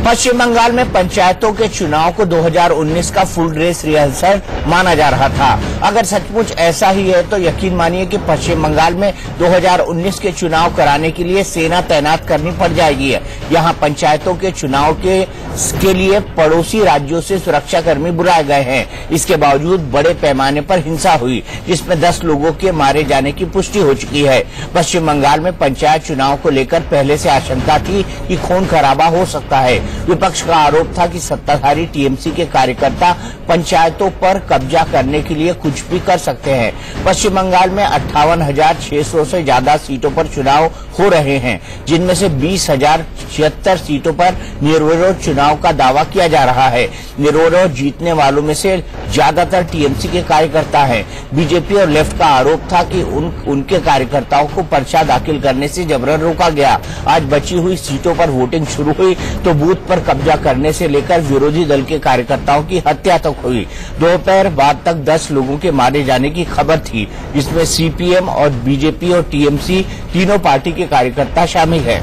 पश्चिम बंगाल में पंचायतों के चुनाव को 2019 का फुल ड्रेस रिहर्सल माना जा रहा था। अगर सचमुच ऐसा ही है तो यकीन मानिए कि पश्चिम बंगाल में 2019 के चुनाव कराने के लिए सेना तैनात करनी पड़ जाएगी। यहाँ पंचायतों के चुनाव के लिए पड़ोसी राज्यों से सुरक्षाकर्मी बुलाए गए हैं। इसके बावजूद बड़े पैमाने पर हिंसा हुई, जिसमें 10 लोगों के मारे जाने की पुष्टि हो चुकी है। पश्चिम बंगाल में पंचायत चुनाव को लेकर पहले से आशंका थी कि खून खराबा हो सकता है। विपक्ष का आरोप था कि सत्ताधारी टीएमसी के कार्यकर्ता पंचायतों पर कब्जा करने के लिए कुछ भी कर सकते हैं। पश्चिम बंगाल में 58,600 से ज्यादा सीटों पर चुनाव हो रहे हैं, जिनमें से 20,076 सीटों पर निर्विरोध चुनाव का दावा किया जा रहा है। निर्विरोध जीतने वालों में से ज्यादातर टीएमसी के कार्यकर्ता हैं। बीजेपी और लेफ्ट का आरोप था कि उनके कार्यकर्ताओं को पर्चा दाखिल करने से जबरन रोका गया। आज बची हुई सीटों पर वोटिंग शुरू हुई तो बूथ पर कब्जा करने से लेकर विरोधी दल के कार्यकर्ताओं की हत्या तक हुई। दोपहर बाद तक 10 लोगों के मारे जाने की खबर थी, जिसमें सीपीएम और बीजेपी और टीएमसी तीनों पार्टी के कार्यकर्ता शामिल हैं।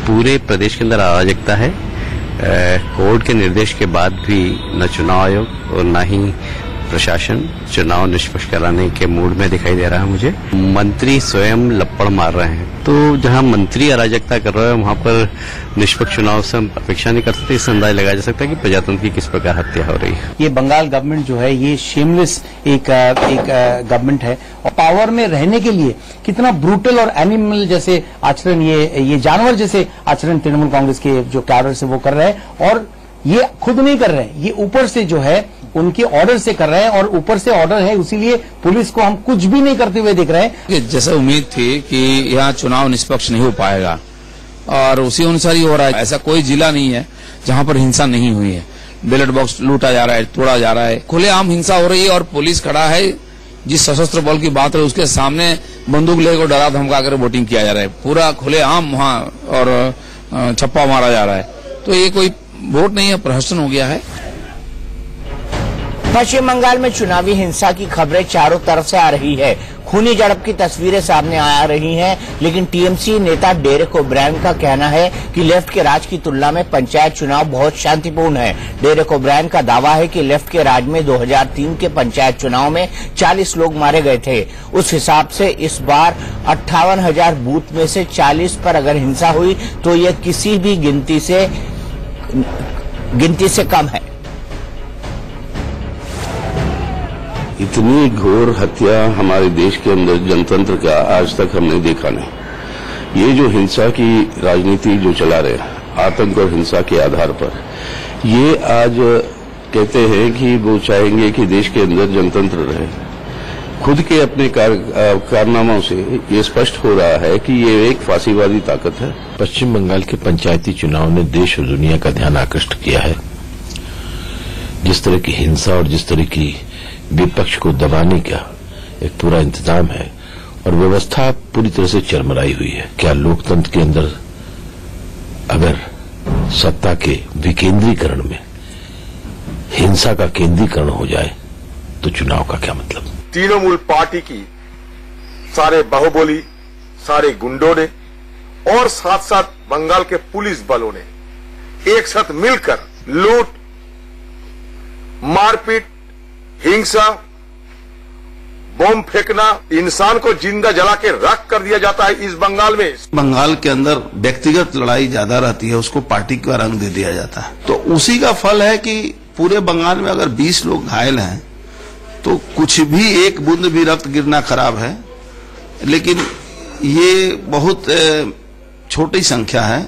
पूरे प्रदेश के अंदर अराजकता है। कोर्ट के निर्देश के बाद भी न चुनाव आयोग और न ही प्रशासन चुनाव निष्पक्ष कराने के मूड में दिखाई दे रहा है। मुझे मंत्री स्वयं लपड़ मार रहे हैं, तो जहां मंत्री अराजकता कर रहे हैं वहां पर निष्पक्ष चुनाव से हम अपेक्षा नहीं कर सकते। इससे अंदाजा लगाया जा सकता है कि प्रजातंत्र की किस प्रकार हत्या हो रही है। ये बंगाल गवर्नमेंट जो है ये शेमलेस एक गवर्नमेंट है और पावर में रहने के लिए कितना ब्रूटल और एनिमल जैसे आचरण, ये जानवर जैसे आचरण तृणमूल कांग्रेस के जो कैडर से वो कर रहे हैं। और ये खुद नहीं कर रहे हैं, ये ऊपर से जो है उनके ऑर्डर से कर रहे हैं और ऊपर से ऑर्डर है, इसीलिए पुलिस को हम कुछ भी नहीं करते हुए दिख रहे हैं। जैसे उम्मीद थी कि यहाँ चुनाव निष्पक्ष नहीं हो पाएगा और उसी अनुसार ही हो रहा है। ऐसा कोई जिला नहीं है जहाँ पर हिंसा नहीं हुई है। बैलेट बॉक्स लूटा जा रहा है, तोड़ा जा रहा है, खुलेआम हिंसा हो रही है और पुलिस खड़ा है। जिस सशस्त्र बल की बात है उसके सामने बंदूक लेकर डरा धमका कर वोटिंग किया जा रहा है। पूरा खुलेआम वहाँ और छप्पा मारा जा रहा है। तो ये कोई वोट नहीं है, प्रहसन हो गया है। पश्चिम बंगाल में चुनावी हिंसा की खबरें चारों तरफ से आ रही है। खूनी झड़प की तस्वीरें सामने आ रही हैं, लेकिन टीएमसी नेता डेरेक ओब्रायन का कहना है कि लेफ्ट के राज की तुलना में पंचायत चुनाव बहुत शांतिपूर्ण है। डेरेक ओब्रायन का दावा है कि लेफ्ट के राज में 2003 के पंचायत चुनाव में 40 लोग मारे गए थे। उस हिसाब से इस बार 58,000 बूथ में से 40 पर अगर हिंसा हुई तो यह किसी भी गिनती से कम है। इतनी घोर हत्या हमारे देश के अंदर जनतंत्र का आज तक हमने देखा नहीं। ये जो हिंसा की राजनीति जो चला रहे हैं, आतंक और हिंसा के आधार पर, ये आज कहते हैं कि वो चाहेंगे कि देश के अंदर जनतंत्र रहे। खुद के अपने कारनामों से ये स्पष्ट हो रहा है कि ये एक फांसीवादी ताकत है। पश्चिम बंगाल के पंचायती चुनाव ने देश और दुनिया का ध्यान आकृष्ट किया है। जिस तरह की हिंसा और जिस तरह की विपक्ष को दबाने का एक पूरा इंतजाम है और व्यवस्था पूरी तरह से चरमराई हुई है। क्या लोकतंत्र के अंदर अगर सत्ता के विकेंद्रीकरण में हिंसा का केंद्रीकरण हो जाए तो चुनाव का क्या मतलब? तृणमूल पार्टी की सारे बाहुबली, सारे गुंडों ने और साथ साथ बंगाल के पुलिस बलों ने एक साथ मिलकर लूट, मारपीट, हिंसा, बम फेंकना, इंसान को जिंदा जला के राख कर दिया जाता है इस बंगाल में। बंगाल के अंदर व्यक्तिगत लड़ाई ज्यादा रहती है, उसको पार्टी का रंग दे दिया जाता है। तो उसी का फल है कि पूरे बंगाल में अगर 20 लोग घायल हैं तो कुछ भी एक बूंद भी रक्त गिरना खराब है, लेकिन ये बहुत छोटी संख्या है।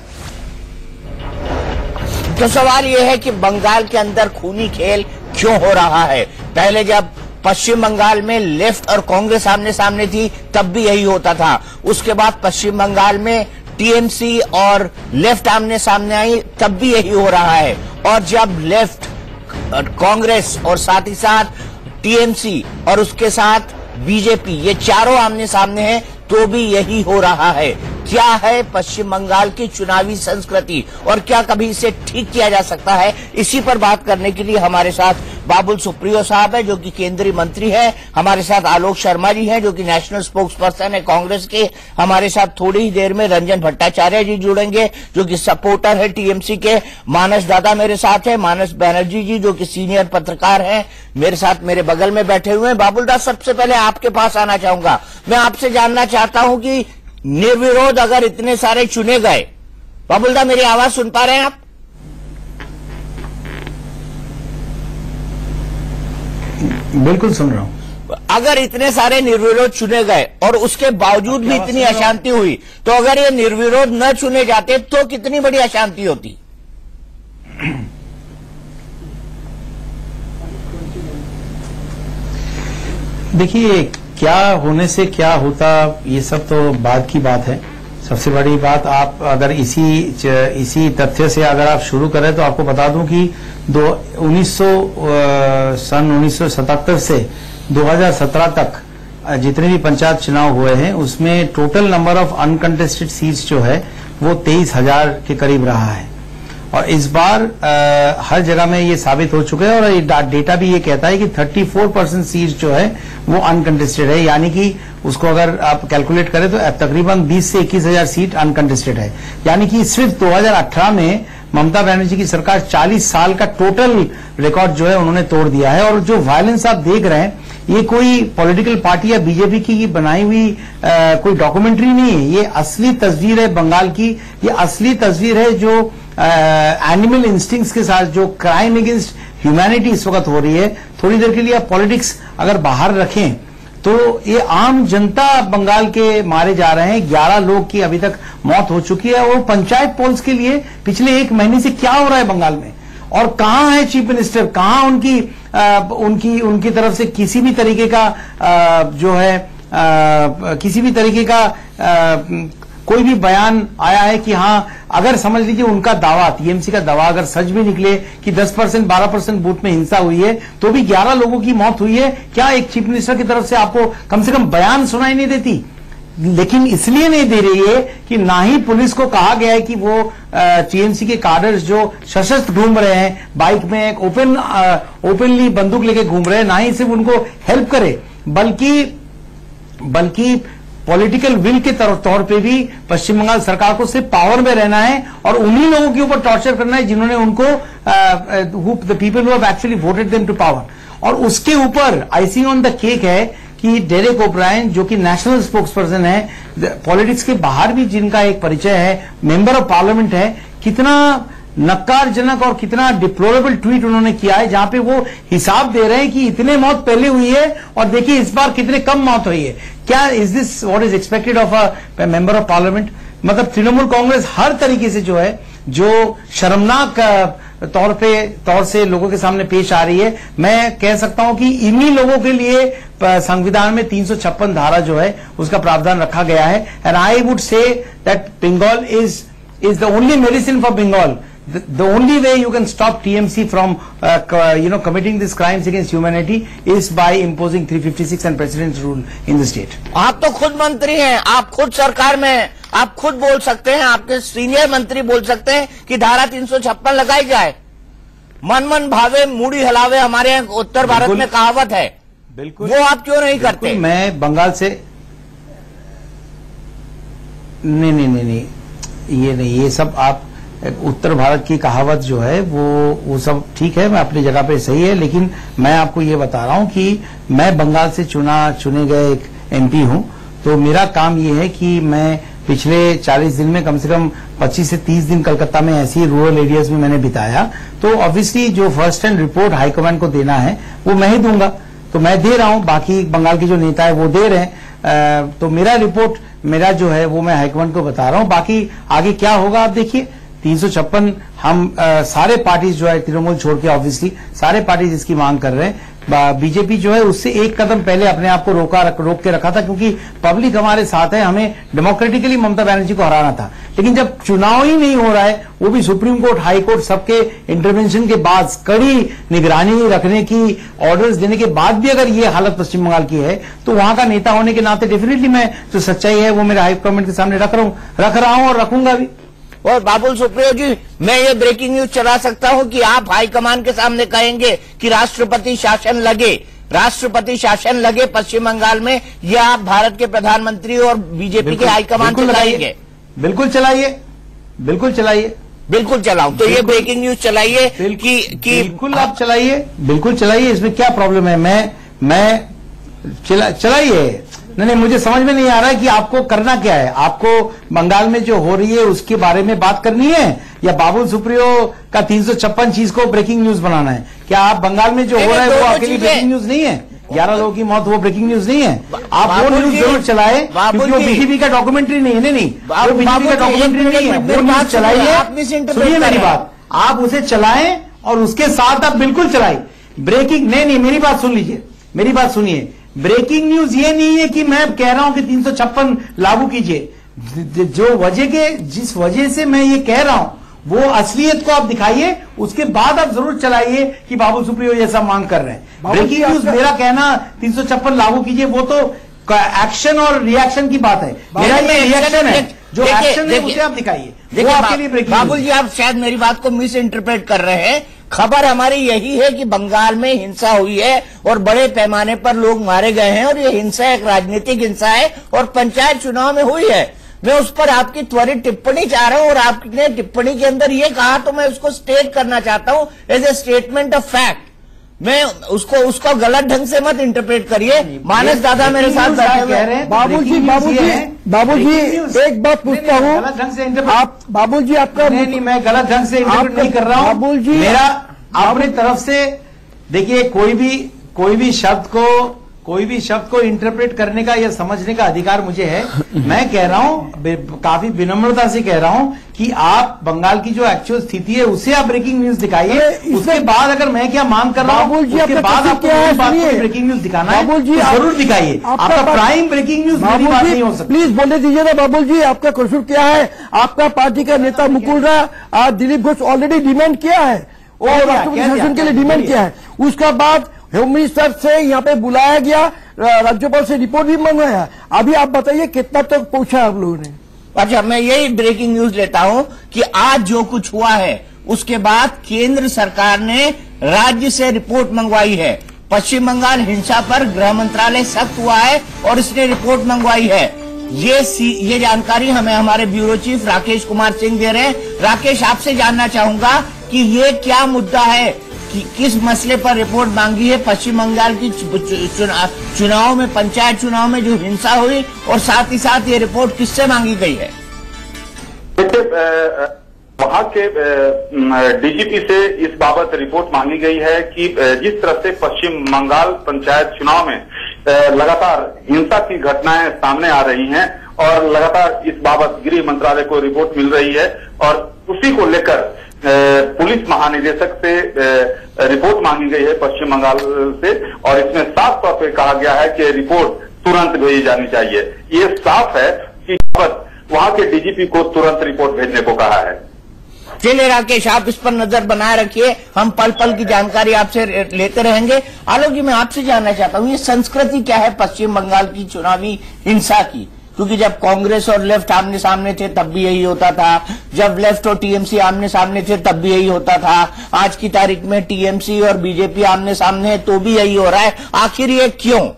तो सवाल यह है कि बंगाल के अंदर खूनी खेल क्यों हो रहा है? पहले जब पश्चिम बंगाल में लेफ्ट और कांग्रेस आमने सामने थी तब भी यही होता था। उसके बाद पश्चिम बंगाल में टीएमसी और लेफ्ट आमने सामने आई तब भी यही हो रहा है। और जब लेफ्ट, कांग्रेस और साथ ही साथ टीएमसी और उसके साथ बीजेपी, ये चारों आमने सामने हैं तो भी यही हो रहा है। क्या है पश्चिम बंगाल की चुनावी संस्कृति और क्या कभी इसे ठीक किया जा सकता है, इसी पर बात करने के लिए हमारे साथ बाबुल सुप्रियो साहब है जो कि केंद्रीय मंत्री है, हमारे साथ आलोक शर्मा जी हैं जो कि नेशनल स्पोक्स पर्सन है कांग्रेस के, हमारे साथ थोड़ी ही देर में रंजन भट्टाचार्य जी जुड़ेंगे जो कि सपोर्टर है टीएमसी के, मानस दादा मेरे साथ है, मानस बनर्जी जी जो कि सीनियर पत्रकार हैं मेरे साथ मेरे बगल में बैठे हुए हैं। बाबुल दास, सबसे पहले आपके पास आना चाहूंगा, मैं आपसे जानना चाहता हूं कि निर्विरोध अगर इतने सारे चुने गए, बाबुल दा मेरी आवाज सुन पा रहे हैं आप? बिल्कुल सुन रहा हूं। अगर इतने सारे निर्विरोध चुने गए और उसके बावजूद भी इतनी अशांति हुई, तो अगर ये निर्विरोध न चुने जाते तो कितनी बड़ी अशांति होती? देखिए, क्या होने से क्या होता ये सब तो बाद की बात है। सबसे बड़ी बात, आप अगर इसी तथ्य से अगर आप शुरू करें तो आपको बता दूं कि सन 1977 से 2017 तक जितने भी पंचायत चुनाव हुए हैं उसमें total number of uncontested seats जो है वो 23,000 के करीब रहा है। और इस बार हर जगह में ये साबित हो चुका है और ये डेटा भी ये कहता है कि 34% सीट जो है वो अनकंटेस्टेड है, यानी कि उसको अगर आप कैलकुलेट करें तो तकरीबन 20 से 21,000 सीट अनकंटेस्टेड है। यानी कि सिर्फ 2018 में ममता बनर्जी की सरकार 40 साल का टोटल रिकॉर्ड जो है उन्होंने तोड़ दिया है। और जो वायलेंस आप देख रहे हैं ये कोई पॉलिटिकल पार्टी या बीजेपी की बनाई हुई कोई डॉक्यूमेंट्री नहीं है, ये असली तस्वीर है बंगाल की, ये असली तस्वीर है जो एनिमल इंस्टिंक्ट्स के साथ जो क्राइम अगेंस्ट ह्यूमैनिटी इस वक्त हो रही है। थोड़ी देर के लिए आप पॉलिटिक्स अगर बाहर रखें तो ये आम जनता बंगाल के मारे जा रहे हैं। 11 लोग की अभी तक मौत हो चुकी है और पंचायत पोल्स के लिए पिछले 1 महीने से क्या हो रहा है बंगाल में, और कहां है चीफ मिनिस्टर, कहां उनकी तरफ से किसी भी तरीके का जो है किसी भी तरीके का कोई भी बयान आया है कि हां, अगर समझ लीजिए उनका दावा, टीएमसी का दावा अगर सच भी निकले कि 10% 12% बूथ में हिंसा हुई है तो भी 11 लोगों की मौत हुई है, क्या एक चीफ मिनिस्टर की तरफ से आपको कम से कम बयान सुनाई नहीं देती? लेकिन इसलिए नहीं दे रही है कि ना ही पुलिस को कहा गया है कि वो टीएमसी के कार्डर्स जो सशस्त्र घूम रहे हैं बाइक में एक ओपनली बंदूक लेके घूम रहे हैं, ना ही सिर्फ उनको हेल्प करे बल्कि पॉलिटिकल विल के तौर पे भी पश्चिम बंगाल सरकार को सिर्फ पावर में रहना है और उन्हीं लोगों के ऊपर टॉर्चर करना है जिन्होंने उनको the people who have actually voted them to power. और उसके ऊपर आइसिंग ऑन द केक है कि डेरेक ओब्रायन जो कि नेशनल स्पोक्स पर्सन है, पॉलिटिक्स के बाहर भी जिनका एक परिचय है, मेंबर ऑफ पार्लियामेंट है, कितना नक्कारजनक और कितना डिप्लोरेबल ट्वीट उन्होंने किया है जहां पे वो हिसाब दे रहे हैं कि इतने मौत पहले हुई है और देखिए इस बार कितने कम मौत हुई है। क्या is this what is expected of a member of parliament? मतलब तृणमूल कांग्रेस हर तरीके से जो है जो शर्मनाक तौर से लोगों के सामने पेश आ रही है। मैं कह सकता हूं कि इन्हीं लोगों के लिए संविधान में 356 धारा जो है उसका प्रावधान रखा गया है। And I would say that Bengal is the only medicine for Bengal. The only way you can stop TMC from committing these crimes against humanity is by imposing 356 and president's rule in the state. आप तो खुद मंत्री हैं, आप खुद सरकार में हैं, आप खुद बोल सकते हैं, आपके सीनियर मंत्री बोल सकते हैं कि धारा 356 लगाई जाए। मन मन भावे मूड़ी हलावे हमारे यहाँ उत्तर भारत में कहावत है, बिल्कुल वो आप क्यों नहीं करते? मैं बंगाल से नहीं ये सब आप उत्तर भारत की कहावत जो है वो सब ठीक है, मैं अपनी जगह पे सही है, लेकिन मैं आपको ये बता रहा हूं कि मैं बंगाल से चुने गए एक एमपी हूं। तो मेरा काम ये है कि मैं पिछले 40 दिन में कम से कम 25 से 30 दिन कलकत्ता में ऐसी रूरल एरियाज में मैंने बिताया। तो ऑब्वियसली जो फर्स्ट हैंड रिपोर्ट हाईकमांड को देना है वो मैं ही दूंगा, तो मैं दे रहा हूं, बाकी बंगाल के जो नेता है वो दे रहे हैं। तो मेरा रिपोर्ट मेरा जो है वो मैं हाईकमांड को बता रहा हूं, बाकी आगे क्या होगा आप देखिए। 356 हम सारे पार्टीज जो है तृणमूल छोड़ के ऑब्वियसली सारे पार्टीज इसकी मांग कर रहे हैं। बीजेपी जो है उससे एक कदम पहले अपने आप को रोक के रखा था, क्योंकि पब्लिक हमारे साथ है, हमें डेमोक्रेटिकली ममता बनर्जी को हराना था। लेकिन जब चुनाव ही नहीं हो रहा है, वो भी सुप्रीम कोर्ट, हाई कोर्ट सबके इंटरवेंशन के बाद, कड़ी निगरानी रखने की ऑर्डर्स देने के बाद भी अगर ये हालत पश्चिम बंगाल की है, तो वहां का नेता होने के नाते डेफिनेटली मैं जो सच्चाई है वो मेरे हाई कमांड के सामने रख रहा हूं और रखूंगा भी। और बाबुल सुप्रियो जी, मैं ये ब्रेकिंग न्यूज चला सकता हूं कि आप हाईकमान के सामने कहेंगे कि राष्ट्रपति शासन लगे पश्चिम बंगाल में, या आप भारत के प्रधानमंत्री और बीजेपी के हाईकमान से कहेंगे? बिल्कुल चलाइए। बिल्कुल चलाऊं तो ये ब्रेकिंग न्यूज चलाइए कि बिल्कुल आप बिल्कुल चलाइए, इसमें क्या प्रॉब्लम है? मैं चलाइए। नहीं, मुझे समझ में नहीं आ रहा है कि आपको करना क्या है। आपको बंगाल में जो हो रही है उसके बारे में बात करनी है, या बाबुल सुप्रियो का 356 चीज को ब्रेकिंग न्यूज बनाना है? क्या आप बंगाल में जो हो रहा है वो आपके लिए ब्रेकिंग न्यूज नहीं है? 11 लोगों की मौत, वो ब्रेकिंग न्यूज नहीं है? आप वो न्यूज जरूर चलाए, क्योंकि वो बीजेपी का डॉक्यूमेंट्री नहीं है। नहीं, वो बीजेपी का डॉक्यूमेंट्री नहीं है, वो न्यूज चलाइए। सुनिए मेरी बात, आप उसे चलाएं और उसके साथ आप बिल्कुल चलाइए ब्रेकिंग। नहीं, मेरी बात सुन लीजिए, मेरी बात सुनिए। ब्रेकिंग न्यूज ये नहीं है कि मैं कह रहा हूं कि 356 लागू कीजिए। जिस वजह से मैं ये कह रहा हूं वो असलियत को आप दिखाइए, उसके बाद आप जरूर चलाइए कि बाबुल सुप्रियो ये सब मांग कर रहे हैं। ब्रेकिंग न्यूज मेरा कहना 356 लागू कीजिए, वो तो एक्शन और रिएक्शन की बात है। मेरा ये रिएक्शन है, जो एक्शन है उसे आप दिखाइए। वो आपके लिए ब्रेकिंग। बाबुल जी, आप शायद मेरी बात को मिस इंटरप्रेट कर रहे हैं। खबर हमारी यही है कि बंगाल में हिंसा हुई है और बड़े पैमाने पर लोग मारे गए हैं, और ये हिंसा एक राजनीतिक हिंसा है और पंचायत चुनाव में हुई है। मैं उस पर आपकी त्वरित टिप्पणी चाह रहा हूं, और आपने टिप्पणी के अंदर ये कहा तो मैं उसको स्टेट करना चाहता हूं as a statement of fact. मैं उसको गलत ढंग से मत इंटरप्रेट करिए। मानस दादा मेरे साथ बैठे हुए हैं। बाबूजी एक बात पूछता हूँ, गलत ढंग से आप बाबूजी आपका नहीं, मैं गलत ढंग से इंटरप्रेट नहीं कर रहा हूँ। बाबूजी मेरा अपनी तरफ से देखिए, कोई भी शब्द को इंटरप्रेट करने का या समझने का अधिकार मुझे है। मैं कह रहा हूं, काफी विनम्रता से कह रहा हूं कि आप बंगाल की जो एक्चुअल स्थिति है उसे आप ब्रेकिंग न्यूज दिखाइए। उसके बाद अगर मैं क्या मांग कर रहा हूं, उसके बाद आपको ब्रेकिंग न्यूज दिखाना है, जरूर दिखाइए। आपका प्राइम ब्रेकिंग न्यूज मेरी बात नहीं हो सकती। प्लीज बोले दीजिए ना बाबुल जी, आपका कसूर क्या है? आपका पार्टी का नेता मुकुल राय, दिलीप घोष ऑलरेडी डिमांड किया है और राष्ट्रपति शासन के लिए डिमांड किया है। उसका बाद होम मिनिस्टर से यहाँ पे बुलाया गया, राज्यपाल से रिपोर्ट भी मंगवाया। अभी आप बताइए कितना तक पहुंचा आप लोगों ने? अच्छा, मैं यही ब्रेकिंग न्यूज लेता हूं कि आज जो कुछ हुआ है उसके बाद केंद्र सरकार ने राज्य से रिपोर्ट मंगवाई है। पश्चिम बंगाल हिंसा पर गृह मंत्रालय सख्त हुआ है और इसने रिपोर्ट मंगवाई है। ये जानकारी हमें हमारे ब्यूरो चीफ राकेश कुमार सिंह दे रहे हैं। राकेश, आपसे जानना चाहूंगा कि ये क्या मुद्दा है, कि किस मसले पर रिपोर्ट मांगी है? पश्चिम बंगाल की चुनाव में, पंचायत चुनाव में जो हिंसा हुई, और साथ ही साथ ये रिपोर्ट किससे मांगी गई है? वहां के डीजीपी से इस बाबत रिपोर्ट मांगी गई है कि जिस तरह से पश्चिम बंगाल पंचायत चुनाव में लगातार हिंसा की घटनाएं सामने आ रही हैं और लगातार इस बाबत गृह मंत्रालय को रिपोर्ट मिल रही है, और उसी को लेकर पुलिस महानिदेशक से रिपोर्ट मांगी गई है पश्चिम बंगाल से, और इसमें साफ तौर पर कहा गया है कि रिपोर्ट तुरंत भेजी जानी चाहिए। ये साफ है कि वहां के डीजीपी को तुरंत रिपोर्ट भेजने को कहा है। चलिए राकेश, आप इस पर नजर बनाए रखिए, हम पल पल की जानकारी आपसे लेते रहेंगे। आलोक जी, मैं आपसे जानना चाहता हूं, ये संस्कृति क्या है पश्चिम बंगाल की चुनावी हिंसा की? क्योंकि जब कांग्रेस और लेफ्ट आमने सामने थे तब भी यही होता था, जब लेफ्ट और टीएमसी आमने सामने थे तब भी यही होता था, आज की तारीख में टीएमसी और बीजेपी आमने सामने है तो भी यही हो रहा है। आखिर ये क्यों?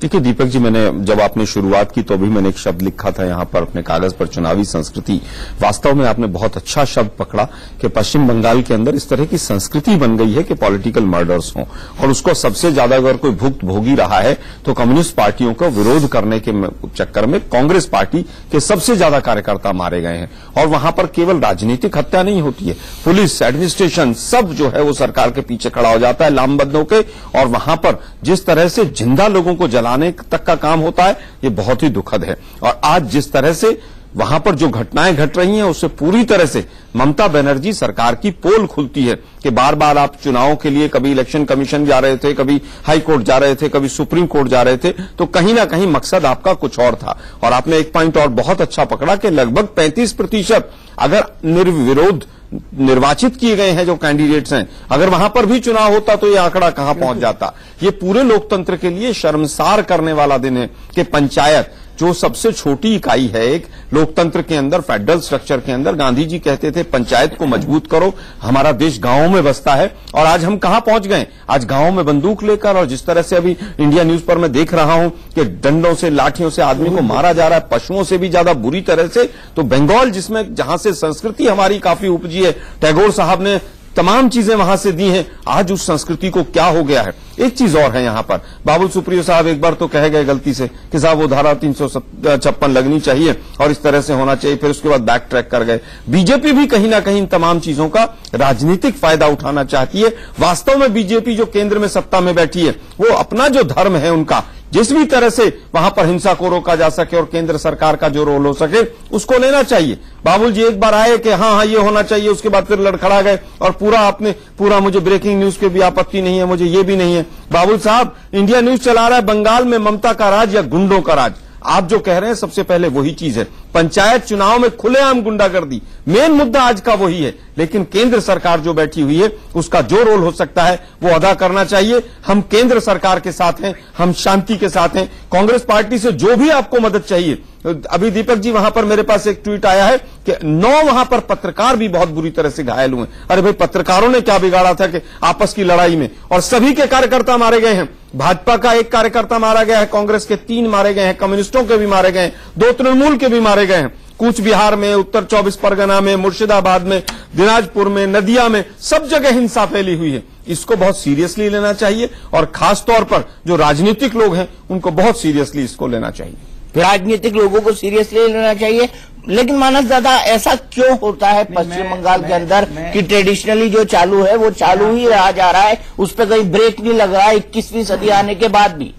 देखिए दीपक जी, जब आपने शुरुआत की तो अभी मैंने एक शब्द लिखा था यहाँ पर अपने कागज पर, चुनावी संस्कृति। वास्तव में आपने बहुत अच्छा शब्द पकड़ा कि पश्चिम बंगाल के अंदर इस तरह की संस्कृति बन गई है कि पॉलिटिकल मर्डर्स हों, और उसको सबसे ज्यादा अगर कोई भुक्त भोगी रहा है तो कम्युनिस्ट पार्टियों का विरोध करने के चक्कर में कांग्रेस पार्टी के सबसे ज्यादा कार्यकर्ता मारे गए हैं। और वहां पर केवल राजनीतिक हत्या नहीं होती है, पुलिस, एडमिनिस्ट्रेशन सब जो है वो सरकार के पीछे खड़ा हो जाता है लामबंद होकर, और वहां पर जिस तरह से जिंदा लोगों को जलाने तक का काम होता है, ये बहुत ही दुखद है। और आज जिस तरह से वहां पर जो घटनाएं घट रही हैं उससे पूरी तरह से ममता बनर्जी सरकार की पोल खुलती है कि बार बार आप चुनावों के लिए कभी इलेक्शन कमीशन जा रहे थे, कभी हाई कोर्ट जा रहे थे, कभी सुप्रीम कोर्ट जा रहे थे, तो कहीं ना कहीं मकसद आपका कुछ और था। और आपने एक पॉइंट और बहुत अच्छा पकड़ा कि लगभग 35% अगर निर्विरोध निर्वाचित किए गए हैं जो कैंडिडेट्स हैं, अगर वहां पर भी चुनाव होता तो ये आंकड़ा कहां पहुंच जाता। ये पूरे लोकतंत्र के लिए शर्मसार करने वाला दिन है कि पंचायत जो सबसे छोटी इकाई है एक लोकतंत्र के अंदर, फेडरल स्ट्रक्चर के अंदर, गांधी जी कहते थे पंचायत को मजबूत करो। हमारा देश गांवों में बसता है और आज हम कहां पहुंच गए, आज गांवों में बंदूक लेकर, और जिस तरह से अभी इंडिया न्यूज पर मैं देख रहा हूं कि डंडों से, लाठियों से आदमी को मारा जा रहा है, पशुओं से भी ज्यादा बुरी तरह से। तो बंगाल जिसमें, जहां से संस्कृति हमारी काफी उपजी है, टैगोर साहब ने तमाम चीजें वहां से दी हैं, आज उस संस्कृति को क्या हो गया है। एक चीज और है यहां पर, बाबुल सुप्रियो साहब एक बार तो कह गए गलती से कि साहब वो धारा 356 लगनी चाहिए और इस तरह से होना चाहिए, फिर उसके बाद बैक ट्रैक कर गए। बीजेपी भी कहीं ना कहीं इन तमाम चीजों का राजनीतिक फायदा उठाना चाहती है। वास्तव में बीजेपी जो केंद्र में सत्ता में बैठी है, वो अपना जो धर्म है उनका, जिस भी तरह से वहां पर हिंसा को रोका जा सके और केंद्र सरकार का जो रोल हो सके उसको लेना चाहिए। बाबुल जी एक बार आए कि हाँ ये होना चाहिए, उसके बाद फिर लड़खड़ा गए और पूरा मुझे ब्रेकिंग न्यूज के भी आपत्ति नहीं है, मुझे ये भी नहीं है। बाबुल साहब, इंडिया न्यूज चला रहा है बंगाल में ममता का राज या गुंडों का राज। आप जो कह रहे हैं सबसे पहले वही चीज है, पंचायत चुनाव में खुलेआम गुंडागर्दी, मेन मुद्दा आज का वही है। लेकिन केंद्र सरकार जो बैठी हुई है उसका जो रोल हो सकता है वो अदा करना चाहिए। हम केंद्र सरकार के साथ हैं, हम शांति के साथ हैं। कांग्रेस पार्टी से जो भी आपको मदद चाहिए, अभी दीपक जी वहां पर मेरे पास एक ट्वीट आया है कि 9 वहां पर पत्रकार भी बहुत बुरी तरह से घायल हुए। अरे भाई, पत्रकारों ने क्या बिगाड़ा था कि आपस की लड़ाई में, और सभी के कार्यकर्ता मारे गए हैं। भाजपा का एक कार्यकर्ता मारा गया है, कांग्रेस के 3 मारे गए हैं, कम्युनिस्टों के भी मारे गए हैं, 2 तृणमूल के भी मारे गए हैं। कूच बिहार में, उत्तर 24 परगना में, मुर्शिदाबाद में, दिनाजपुर में, नदिया में, सब जगह हिंसा फैली हुई है। इसको बहुत सीरियसली लेना चाहिए और खास तौर पर जो राजनीतिक लोग हैं उनको बहुत सीरियसली इसको लेना चाहिए। राजनीतिक लोगों को सीरियसली लेना चाहिए। लेकिन मानस दादा, ऐसा क्यों होता है पश्चिम बंगाल के अंदर कि ट्रेडिशनली जो चालू है वो चालू ही रहा जा रहा है, उस पर कहीं ब्रेक नहीं लग रहा है 21वीं सदी आने के बाद भी?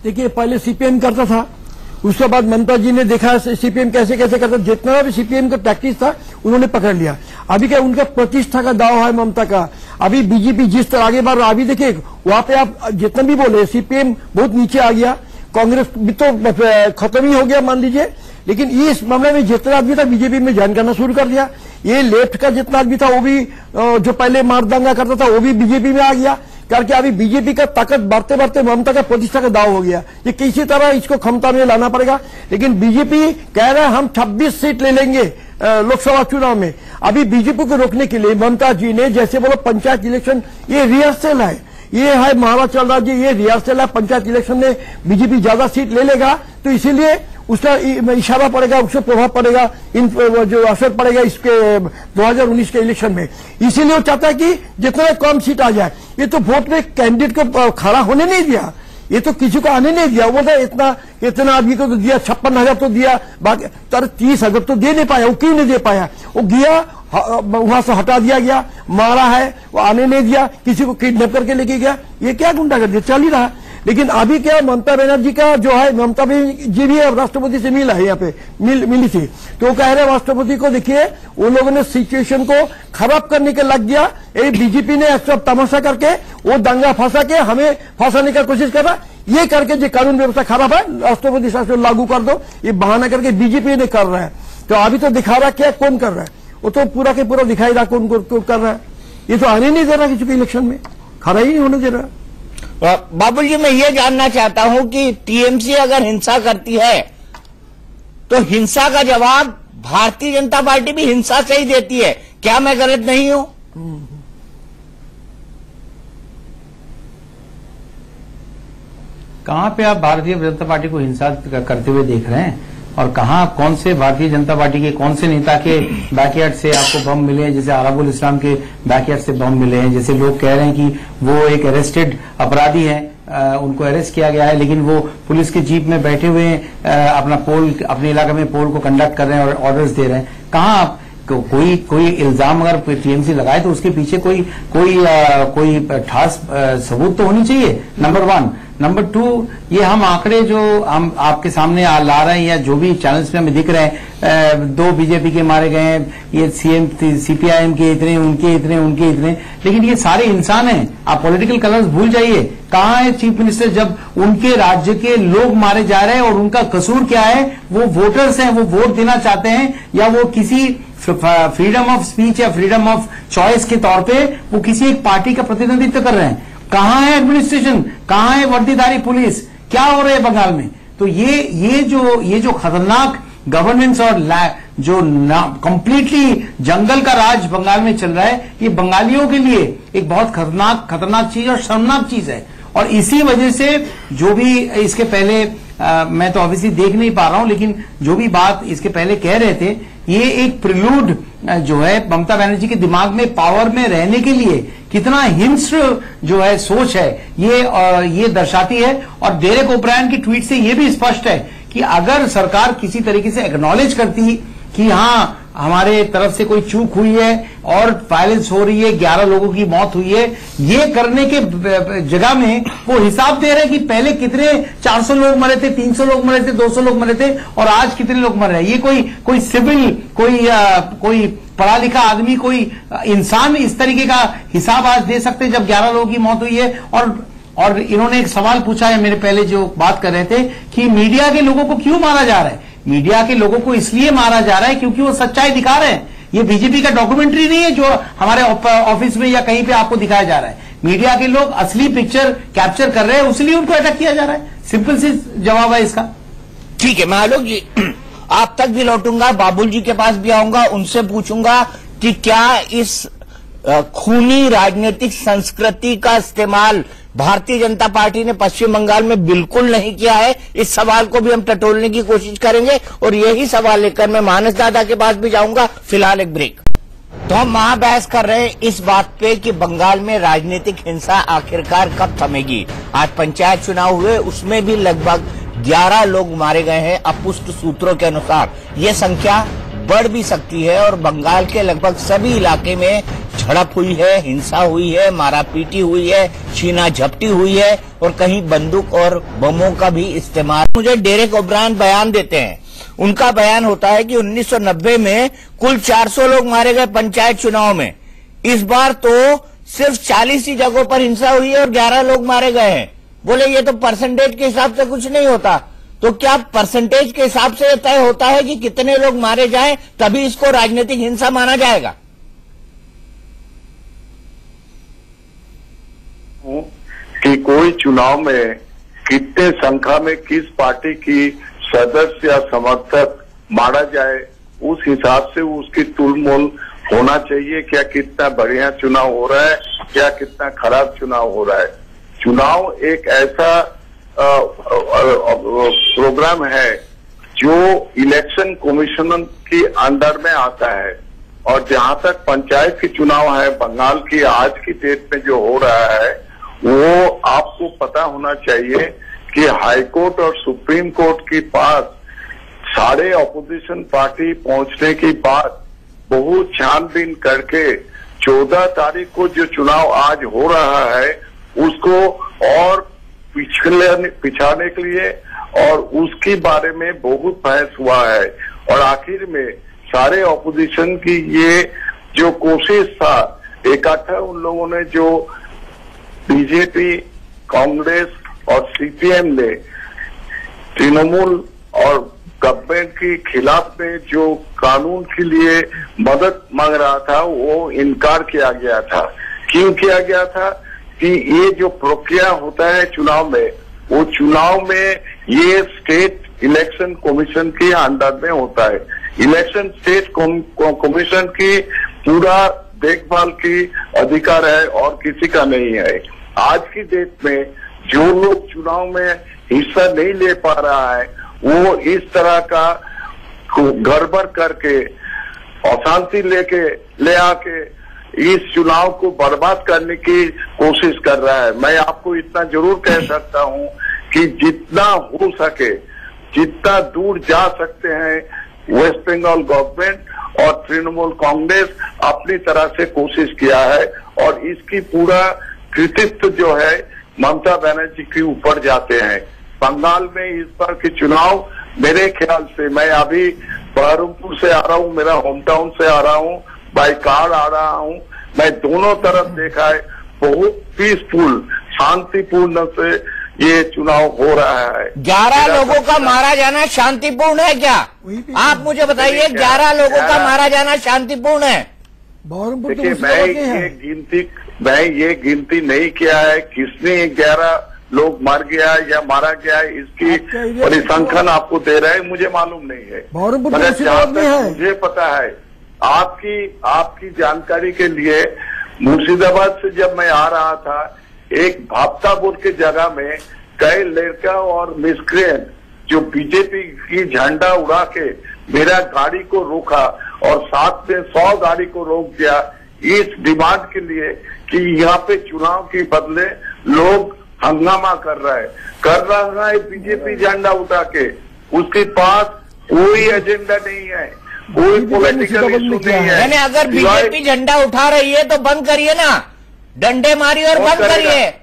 देखिए, पहले सीपीएम करता था, उसके बाद ममता जी ने देखा सीपीएम कैसे कैसे करता, जितना भी सीपीएम का प्रैक्टिस था उन्होंने पकड़ लिया। अभी क्या उनका प्रतिष्ठा का दाव है ममता का। अभी बीजेपी जिस तरह आगे बढ़ रहा, अभी देखिए वहां पे आप जितना भी बोले, सीपीएम बहुत नीचे आ गया, कांग्रेस भी तो खत्म ही हो गया मान लीजिए। लेकिन इस मामले में जितना आदमी था बीजेपी में ज्वाइन करना शुरू कर दिया। ये लेफ्ट का जितना आदमी था वो भी जो पहले मारदंगा करता था वो भी बीजेपी में आ गया, करके अभी बीजेपी का ताकत बढ़ते बढ़ते ममता का प्रतिष्ठा का दाव हो गया। ये किसी तरह इसको क्षमता में लाना पड़ेगा। लेकिन बीजेपी कह रहा है हम 26 सीट ले लेंगे लोकसभा चुनाव में। अभी बीजेपी को रोकने के लिए ममता जी ने, जैसे बोलो पंचायत इलेक्शन ये रिहर्सल है, ये है महाराष्ट्र चल रहा जी, ये रिहर्सल है। पंचायत इलेक्शन में बीजेपी ज्यादा सीट ले लेगा तो इसीलिए उसका इशारा पड़ेगा, उससे प्रभाव पड़ेगा, इन जो असर पड़ेगा इसके 2019 के इलेक्शन में। इसीलिए वो चाहता है कि जितना कम सीट आ जाए। ये तो वोट में कैंडिडेट को खड़ा होने नहीं दिया, ये तो किसी को आने नहीं दिया। वो बोलता इतना आदमी को तो दिया, 56,000 तो दिया, बाकी 30,000 तो दे नहीं पाया। वो क्यों नहीं दे पाया? वो गया वहां से हटा दिया गया, मारा है, वो आने नहीं दिया, किसी को किडनैप करके लेके गया। ये क्या गुंडागर्दी चल ही रहा। लेकिन अभी क्या, ममता बनर्जी का जो है, ममता जी भी राष्ट्रपति से मिला है, यहाँ पे मिली थी, तो कह रहे राष्ट्रपति को देखिए उन लोगों ने सिचुएशन को खराब करने के लग गया। बीजेपी ने सब तमाशा करके वो दंगा फंसा के हमें फंसाने का कोशिश कर रहा। ये करके जो कानून व्यवस्था खराब है, राष्ट्रपति शासन लागू कर दो, ये बहाना करके बीजेपी ने कर रहा है। तो अभी तो दिखा रहा क्या कौन कर रहा है, वो तो पूरा के पूरा दिखाई रहा कौन कर रहा है। ये तो आने नहीं दे रहा किसी को इलेक्शन में, खड़ा ही नहीं होने दे रहा। बाबुल जी, मैं ये जानना चाहता हूं कि टीएमसी अगर हिंसा करती है तो हिंसा का जवाब भारतीय जनता पार्टी भी हिंसा से ही देती है, क्या मैं गलत नहीं हूं? कहां पे आप भारतीय जनता पार्टी को हिंसा करते हुए देख रहे हैं? और कहां, कौन से भारतीय जनता पार्टी के कौन से नेता के बैकयार्ड से आपको बम मिले हैं? जैसे अरबुल इस्लाम के बैकयार्ड से बम मिले हैं, जैसे लोग कह रहे हैं कि वो एक अरेस्टेड अपराधी हैं, उनको अरेस्ट किया गया है, लेकिन वो पुलिस के जीप में बैठे हुए अपना पोल, अपने इलाके में पोल को कंडक्ट कर रहे हैं और ऑर्डर्स दे रहे हैं। कहां आप कोई इल्जाम अगर टीएमसी लगाए तो उसके पीछे कोई ठास सबूत तो होनी चाहिए, नंबर 1। नंबर 2, ये हम आंकड़े जो हम आपके सामने ला रहे हैं या जो भी चैनल्स में हमें दिख रहे हैं, 2 बीजेपी के मारे गए हैं, ये सीपीआईएम के इतने, उनके इतने, लेकिन ये सारे इंसान हैं। आप पॉलिटिकल कलर्स भूल जाइए। कहाँ है चीफ मिनिस्टर जब उनके राज्य के लोग मारे जा रहे हैं और उनका कसूर क्या है? वो वोटर्स हैं, वो वोट देना चाहते हैं या वो किसी फ्रीडम ऑफ स्पीच या फ्रीडम ऑफ चॉइस के तौर पे वो किसी एक पार्टी का प्रतिनिधित्व कर रहे हैं। कहां है एडमिनिस्ट्रेशन? कहां है वर्दीधारी पुलिस? क्या हो रहा है बंगाल में? तो ये जो खतरनाक गवर्नेंस और जो कंप्लीटली जंगल का राज बंगाल में चल रहा है, ये बंगालियों के लिए एक बहुत खतरनाक चीज और शर्मनाक चीज है। और इसी वजह से जो भी इसके पहले मैं तो ऑब्वियसली देख नहीं पा रहा हूं, लेकिन जो भी बात इसके पहले कह रहे थे, ये एक प्रिलूड जो है ममता बनर्जी के दिमाग में पावर में रहने के लिए कितना हिंस्र जो है सोच है, ये दर्शाती है। और डेरेक ओब्रायन की ट्वीट से ये भी स्पष्ट है कि अगर सरकार किसी तरीके से एक्नॉलेज करती कि हाँ हमारे तरफ से कोई चूक हुई है और वायलेंस हो रही है, 11 लोगों की मौत हुई है, ये करने के जगह में वो हिसाब दे रहे हैं कि पहले कितने 400 लोग मरे थे, 300 लोग मरे थे, 200 लोग मरे थे और आज कितने लोग मर रहे हैं। ये कोई सिविल, कोई पढ़ा लिखा आदमी, कोई इंसान इस तरीके का हिसाब आज दे सकते जब 11 लोगों की मौत हुई है। और इन्होंने एक सवाल पूछा है, मेरे पहले जो बात कर रहे थे, कि मीडिया के लोगों को क्यों मारा जा रहा है? मीडिया के लोगों को इसलिए मारा जा रहा है क्योंकि वो सच्चाई दिखा रहे हैं। ये बीजेपी का डॉक्यूमेंट्री नहीं है जो हमारे ऑफिस में या कहीं पे आपको दिखाया जा रहा है। मीडिया के लोग असली पिक्चर कैप्चर कर रहे हैं, उसलिए उनको अटैक किया जा रहा है। सिंपल सी जवाब है इसका। ठीक है, मैं आलोक जी आप तक भी लौटूंगा, बाबुल जी के पास भी आऊंगा, उनसे पूछूंगा कि क्या इस खूनी राजनीतिक संस्कृति का इस्तेमाल भारतीय जनता पार्टी ने पश्चिम बंगाल में बिल्कुल नहीं किया है। इस सवाल को भी हम टटोलने की कोशिश करेंगे और यही सवाल लेकर मैं मानस दादा के पास भी जाऊंगा। फिलहाल एक ब्रेक। तो हम महाबहस कर रहे हैं इस बात पे कि बंगाल में राजनीतिक हिंसा आखिरकार कब थमेगी। आज पंचायत चुनाव हुए, उसमें भी लगभग 11 लोग मारे गए हैं। अपुष्ट सूत्रों के अनुसार ये संख्या बढ़ भी सकती है और बंगाल के लगभग सभी इलाके में झड़प हुई है, हिंसा हुई है, मारापीटी हुई है, छीना झपटी हुई है और कहीं बंदूक और बमों का भी इस्तेमाल। मुझे डेरेक ओब्रायन बयान देते हैं, उनका बयान होता है कि 1990 में कुल 400 लोग मारे गए पंचायत चुनाव में। इस बार तो सिर्फ 40 ही जगहों पर हिंसा हुई है और 11 लोग मारे गए हैं। बोले ये तो परसेंटेज के हिसाब से कुछ नहीं होता। तो क्या परसेंटेज के हिसाब से तय होता है कि कितने लोग मारे जाएं तभी इसको राजनीतिक हिंसा माना जाएगा? कि कोई चुनाव में कितने संख्या में किस पार्टी की सदस्य या समर्थक मारा जाए, उस हिसाब से उसकी तुलमोल होना चाहिए। क्या कितना बढ़िया चुनाव हो रहा है, क्या कितना खराब चुनाव हो रहा है। चुनाव एक ऐसा प्रोग्राम है जो इलेक्शन कमीशन के अंडर में आता है। और जहां तक पंचायत की चुनाव है बंगाल की आज की डेट में जो हो रहा है, वो आपको पता होना चाहिए कि हाई कोर्ट और सुप्रीम कोर्ट के पास सारे ऑपोजिशन पार्टी पहुंचने के बाद बहुत छानबीन करके 14 तारीख को जो चुनाव आज हो रहा है उसको और पिछाने के लिए और उसके बारे में बहुत बहस हुआ है। और आखिर में सारे ऑपोजिशन की ये जो कोशिश था, इकट्ठा उन लोगों ने जो बीजेपी, कांग्रेस और सीपीएम ने तृणमूल और गवर्नमेंट के खिलाफ में जो कानून के लिए मदद मांग रहा था वो इनकार किया गया था। क्यों किया गया था? कि ये जो प्रक्रिया होता है चुनाव में, वो चुनाव में ये स्टेट इलेक्शन कमीशन के अंडर में होता है। इलेक्शन स्टेट कमीशन की पूरा देखभाल की अधिकार है और किसी का नहीं है। आज की डेट में जो लोग चुनाव में हिस्सा नहीं ले पा रहा है वो इस तरह का गड़बड़ करके अशांति ले आके इस चुनाव को बर्बाद करने की कोशिश कर रहा है। मैं आपको इतना जरूर कह सकता हूं कि जितना हो सके, जितना दूर जा सकते हैं वेस्ट बंगाल गवर्नमेंट और तृणमूल कांग्रेस अपनी तरह से कोशिश किया है और इसकी पूरा कृतित्व जो है ममता बनर्जी के ऊपर जाते हैं। बंगाल में इस बार के चुनाव मेरे ख्याल से, मैं अभी बहरमपुर से आ रहा हूँ, मेरा होम टाउन से आ रहा हूँ, बाई कार आ रहा हूँ, मैं दोनों तरफ देखा है, बहुत पीसफुल शांतिपूर्ण से ये चुनाव हो रहा है। 11 लोगों का मारा जाना शांतिपूर्ण है क्या? आप मुझे बताइए, 11 लोगों का मारा जाना शांतिपूर्ण है? देखिए, मैं ये गिनती नहीं किया है किसने 11 लोग मर गया या मारा गया है, इसकी परिसंख्यान आपको दे रहे हैं, मुझे मालूम नहीं है। मगर जहाँ तक मुझे पता है, आपकी जानकारी के लिए, मुर्शिदाबाद से जब मैं आ रहा था, एक भाप्तापुर की जगह में कई लड़का और मिस्क्रिएंट जो बीजेपी की झंडा उड़ा के मेरा गाड़ी को रोका और साथ में 100 गाड़ी को रोक दिया, इस डिमांड के लिए कि यहाँ पे चुनाव के बदले लोग हंगामा कर रहा है बीजेपी झंडा उठा के। उसके पास कोई एजेंडा नहीं है, कोई पॉलिटिकल इशू नहीं है। यानी अगर बीजेपी झंडा उठा रही है तो बंद करिए ना, डंडे मारिए और बंद करिए,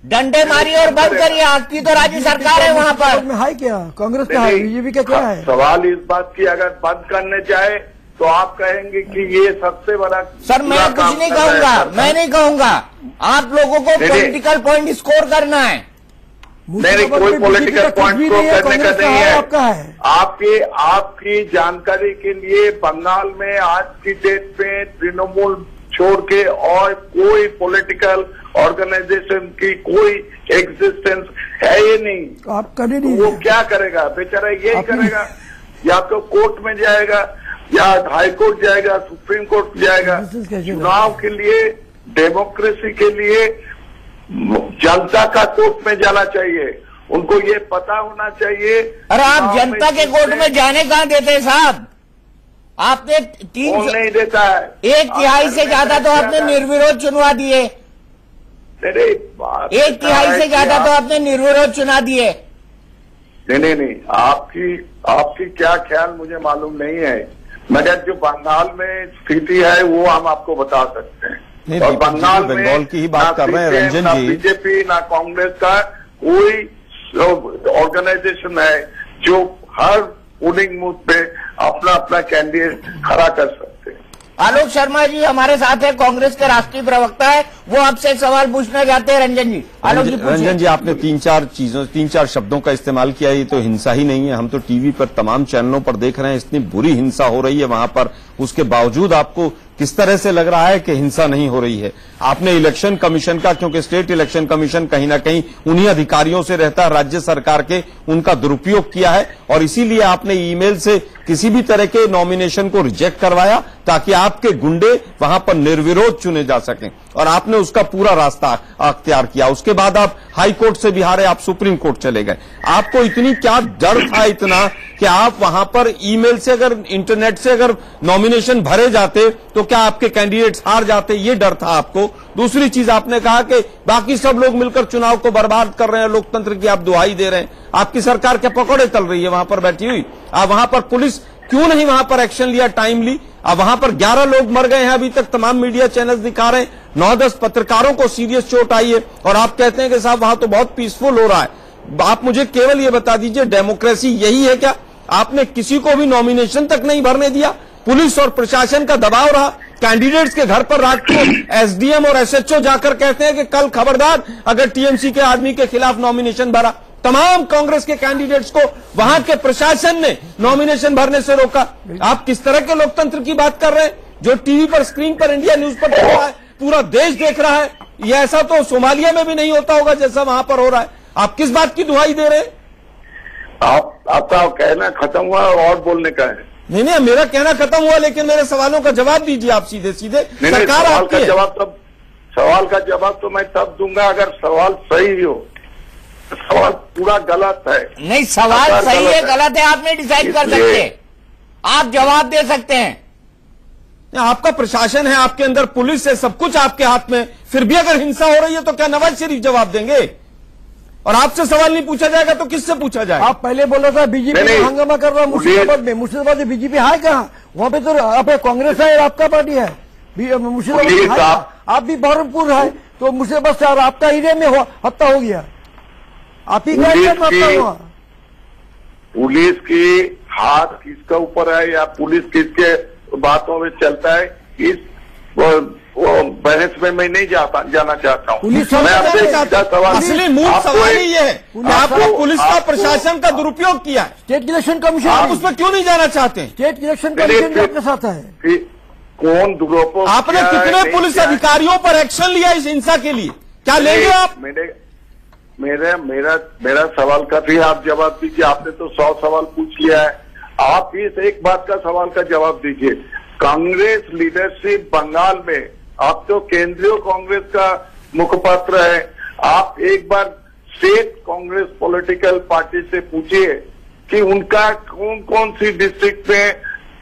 डंडे मारिए और बंद करिए। आपकी तो राज्य सरकार है वहाँ पर। है क्या कांग्रेस का है, बीजेपी का क्या है? सवाल इस बात की, अगर बंद करने जाए तो आप कहेंगे कि ये सबसे बड़ा। सर मैं कुछ नहीं कहूंगा, मैं नहीं कहूंगा, आप लोगों को पॉलिटिकल पॉइंट स्कोर करना है। नहीं, कोई पॉलिटिकल पॉइंट स्कोर करने का नहीं है। आपकी जानकारी के लिए, बंगाल में आज की डेट में तृणमूल छोड़ के और कोई पॉलिटिकल ऑर्गेनाइजेशन की कोई एग्जिस्टेंस है ही नहीं। आप करे नहीं, वो क्या करेगा बेचारा? यही करेगा, या तो कोर्ट में जाएगा, या हाई कोर्ट जाएगा, सुप्रीम कोर्ट जाएगा। चुनाव के लिए, डेमोक्रेसी के लिए जनता का कोर्ट में जाना चाहिए, उनको ये पता होना चाहिए। अरे आप जनता के कोर्ट में जाने कहाँ देते हैं साहब? आपने 3 नहीं देता है, 1/3 से ज्यादा तो आपने निर्विरोध चुनवा दिए। 1/3 से ज्यादा तो आपने निर्विरोध चुना दिए। नहीं, आपकी क्या ख्याल मुझे मालूम नहीं है, मगर जो बंगाल में स्थिति है वो हम आपको बता सकते हैं। और बंगाल में बंगाल की ही बात कर रहे हैं रंजन ना जी, बीजेपी ना कांग्रेस का कोई ऑर्गेनाइजेशन है जो हर पोलिंग बूथ पे अपना अपना कैंडिडेट खड़ा कर सकते हैं। आलोक शर्मा जी हमारे साथ है, कांग्रेस के राष्ट्रीय प्रवक्ता है, वो आपसे एक सवाल पूछना चाहते हैं। रंजन जी, आलोक जी पूछिए। रंजन जी, आपने 3-4 शब्दों का इस्तेमाल किया, ये तो हिंसा ही नहीं है। हम तो टीवी पर तमाम चैनलों पर देख रहे हैं, इतनी बुरी हिंसा हो रही है वहां पर, उसके बावजूद आपको किस तरह से लग रहा है कि हिंसा नहीं हो रही है? आपने इलेक्शन कमीशन का, क्योंकि स्टेट इलेक्शन कमीशन कहीं ना कहीं उन्हीं अधिकारियों से रहता है राज्य सरकार के, उनका दुरुपयोग किया है और इसीलिए आपने ईमेल से किसी भी तरह के नॉमिनेशन को रिजेक्ट करवाया ताकि आपके गुंडे वहां पर निर्विरोध चुने जा सकें, और आपने उसका पूरा रास्ता अख्तियार किया। उसके बाद आप हाई कोर्ट से भी हारे, आप सुप्रीम कोर्ट चले गए। आपको इतनी क्या डर था इतना कि आप वहां पर ईमेल से, अगर इंटरनेट से अगर नॉमिनेशन भरे जाते तो क्या आपके कैंडिडेट्स हार जाते? ये डर था आपको। दूसरी चीज, आपने कहा कि बाकी सब लोग मिलकर चुनाव को बर्बाद कर रहे हैं, लोकतंत्र की आप दुहाई दे रहे हैं। आपकी सरकार के पकौड़े तल रही है वहां पर बैठी हुई। आप वहां पर पुलिस क्यों नहीं वहां पर एक्शन लिया टाइमली? अब वहां पर 11 लोग मर गए हैं, अभी तक तमाम मीडिया चैनल्स दिखा रहे हैं, 9-10 पत्रकारों को सीरियस चोट आई है, और आप कहते हैं कि साहब वहां तो बहुत पीसफुल हो रहा है। आप मुझे केवल ये बता दीजिए, डेमोक्रेसी यही है क्या? आपने किसी को भी नॉमिनेशन तक नहीं भरने दिया, पुलिस और प्रशासन का दबाव रहा, कैंडिडेट्स के घर पर रात को एसडीएम और एसएचओ जाकर कहते हैं कि कल खबरदार अगर टीएमसी के आदमी के खिलाफ नॉमिनेशन भरा। तमाम कांग्रेस के कैंडिडेट्स को वहां के प्रशासन ने नॉमिनेशन भरने से रोका। आप किस तरह के लोकतंत्र की बात कर रहे हैं? जो टीवी पर, स्क्रीन पर, इंडिया न्यूज पर चल रहा है, पूरा देश देख रहा है। ये ऐसा तो सोमालिया में भी नहीं होता होगा जैसा वहां पर हो रहा है। आप किस बात की दुहाई दे रहे हैं? आपका कहना खत्म हुआ और बोलने का है? नहीं, मेरा कहना खत्म हुआ, लेकिन मेरे सवालों का जवाब दीजिए आप सीधे सीधे। सरकार आपकी, सवाल का जवाब तो मैं तब दूंगा अगर सवाल सही हो। सवाल पूरा गलत है। नहीं, सवाल सही है गलत है आप नहीं डिसाइड कर सकते, आप जवाब दे सकते हैं। आपका प्रशासन है, आपके अंदर पुलिस है, सब कुछ आपके हाथ में, फिर भी अगर हिंसा हो रही है तो क्या नवाज शरीफ जवाब देंगे? और आपसे सवाल नहीं पूछा जाएगा तो किससे पूछा जाएगा? आप पहले बोला था बीजेपी हंगामा कर रहा है मुर्शिदाबाद में। मुर्शिदाबाद में बीजेपी है कहाँ? वहाँ पे तो आप कांग्रेस है और आपका पार्टी है। मुर्शिदाबाद आप भी बहरमपुर है, तो मुझे बस यार आपका एरिया में हत्या हो गया, आप ही का एरिया में हत्या हुआ। पुलिस की हाथ किसका ऊपर है या पुलिस किसके बातों में चलता है, इस वो बहस में मैं नहीं जाना चाहता हूँ। मैं आपसे सीधा सवाल, असली मूल सवाल ही ये है कि आपने पुलिस का प्रशासन का दुरुपयोग किया है। स्टेट इलेक्शन कमीशन, आप उसमें क्यों नहीं जाना चाहते? स्टेट इलेक्शन कमीशन भी आपके साथ है। कौन दुरुपयोग? आपने कितने पुलिस अधिकारियों पर एक्शन लिया इस हिंसा के लिए, क्या लेंगे आप? मेरा सवाल का भी आप जवाब दीजिए। आपने तो 100 सवाल पूछ लिया है, आप इस एक बात का सवाल का जवाब दीजिए। कांग्रेस लीडरशिप बंगाल में, आप तो केंद्रीय कांग्रेस का मुखपत्र है, आप एक बार स्टेट कांग्रेस पॉलिटिकल पार्टी से पूछिए कि उनका कौन कौन सी डिस्ट्रिक्ट में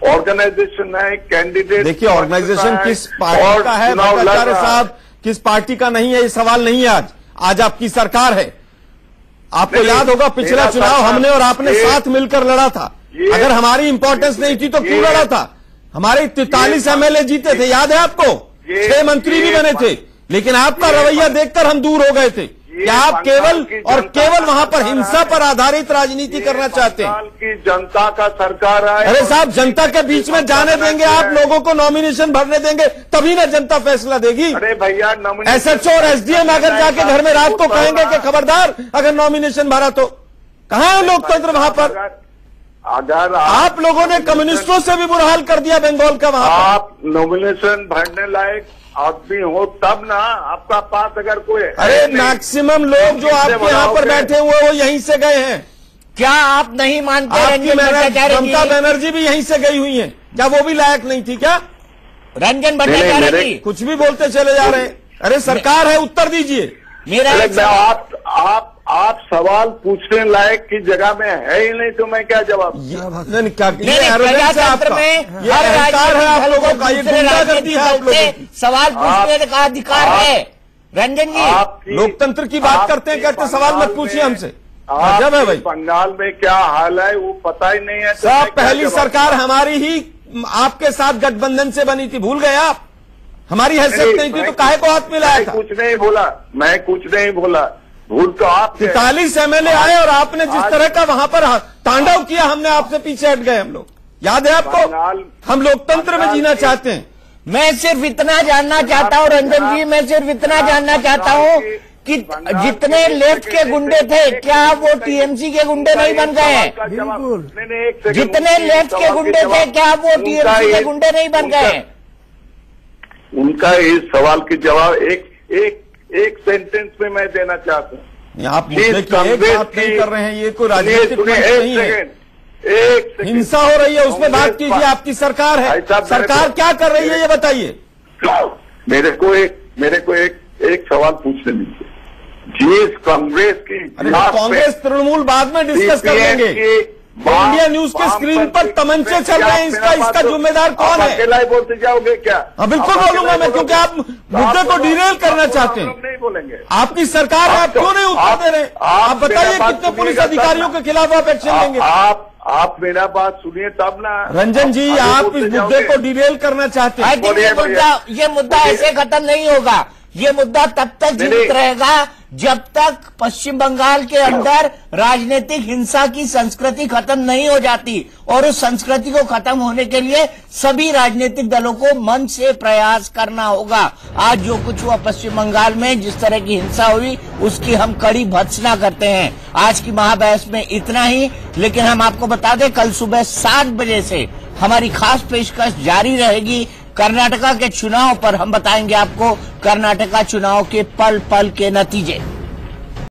ऑर्गेनाइजेशन है, कैंडिडेट। देखिए, ऑर्गेनाइजेशन किस पार्टी का है भट्टाचार्य साहब, किस पार्टी का नहीं है, ये सवाल नहीं है। आज आपकी सरकार है। आपको याद होगा पिछला चुनाव हमने और आपने साथ मिलकर लड़ा था। अगर हमारी इंपॉर्टेंस नहीं थी तो क्यों लड़ा था? हमारे 43 एमएलए जीते थे, याद है आपको? 6 मंत्री भी बने थे, लेकिन आपका रवैया देखकर हम दूर हो गए थे। क्या आप केवल और केवल वहां पर हिंसा पर आधारित राजनीति करना चाहते हैं? की जनता का सरकार है। अरे साहब, जनता के बीच में जाने देंगे आप? लोगों को नॉमिनेशन भरने देंगे तभी ना जनता फैसला देगी। अरे भैया, एसएचओ और एसडीएम अगर जाके घर में रात को कहेंगे कि खबरदार अगर नॉमिनेशन भरा तो कहां है लोकतंत्र वहां पर? अगर आप लोगों ने कम्युनिस्टों से भी बुरा हाल कर दिया बंगाल का। वहां आप नॉमिनेशन भरने लायक आदमी हो तब ना आपका पास अगर कोई। अरे मैक्सिमम लोग जो आपके यहाँ पर बैठे हुए वो यहीं से गए हैं। क्या आप नहीं मानते? ममता बनर्जी भी यहीं से गई हुई हैं, क्या वो भी लायक नहीं थी क्या? रंजन भट्टाचार्य जी कुछ भी बोलते चले जा रहे हैं। अरे सरकार है, उत्तर दीजिए। आप सवाल पूछने लायक की जगह में है ही नहीं तो मैं क्या जवाब? प्रजातंत्र में हर राजनीतिक है आप लोगों को सवाल पूछने का अधिकार है। रंजन जी, लोकतंत्र की बात करते हैं, कहते सवाल मत पूछिए हमसे। जब है भाई, बंगाल में क्या हाल है वो पता ही नहीं है। सब पहली सरकार हमारी ही आपके साथ गठबंधन से बनी थी, भूल गए आप? हमारी हैसियत नहीं थी तो काहे को हाथ मिलाया था? कुछ नहीं बोला, मैं कुछ नहीं बोला। भूल तो आप 43 एमएलए आए और आपने जिस तरह का वहां पर तांडव किया, हमने आपसे पीछे हट गए हम लोग। याद है आपको? हम लोकतंत्र में जीना चाहते हैं। मैं सिर्फ इतना जानना चाहता हूँ रंजन जी, मैं सिर्फ इतना जानना चाहता हूँ कि जितने लेफ्ट के गुंडे थे क्या वो टीएमसी के गुंडे नहीं बन गए हैं? जितने लेफ्ट के गुंडे थे क्या वो टीएमसी के गुंडे नहीं बन गए हैं? उनका इस सवाल के जवाब एक सेंटेंस में मैं देना चाहता हूँ। आप मुद्दे की एक बात नहीं कर रहे हैं, ये कोई राजनीतिक नहीं है। हिंसा हो रही है उसमें बात कीजिए। आपकी सरकार है, सरकार क्या कर रही है ये बताइए। मेरे को एक सवाल पूछने दीजिए। जिस कांग्रेस की, कांग्रेस तृणमूल बाद में डिस्कस कर लेंगे। इंडिया न्यूज के स्क्रीन पर तमंचे चल रहे हैं, इसका जिम्मेदार कौन है? अकेला ही बोलते जाओगे क्या? हाँ बिल्कुल बोलूंगा मैं, क्योंकि आप मुद्दे को डिरेल करना चाहते हैं। नहीं बोलेंगे। आपकी सरकार है, आप क्यों नहीं उत्तर दे रहे? आप बताइए कितने पुलिस अधिकारियों के खिलाफ आप एक्शन लेंगे? आप मेरा बात सुनिए तब ना। रंजन जी, आप इस मुद्दे को डिरेल करना चाहते हैं। ये मुद्दा ऐसे खत्म नहीं होगा। ये मुद्दा तब तक जीवित रहेगा जब तक पश्चिम बंगाल के अंदर राजनीतिक हिंसा की संस्कृति खत्म नहीं हो जाती। और उस संस्कृति को खत्म होने के लिए सभी राजनीतिक दलों को मन से प्रयास करना होगा। आज जो कुछ हुआ पश्चिम बंगाल में, जिस तरह की हिंसा हुई, उसकी हम कड़ी भर्त्सना करते हैं। आज की महाबहस में इतना ही, लेकिन हम आपको बता दें कल सुबह 7 बजे से हमारी खास पेशकश जारी रहेगी। कर्नाटका के चुनाव पर हम बताएंगे आपको कर्नाटका चुनाव के पल पल के नतीजे।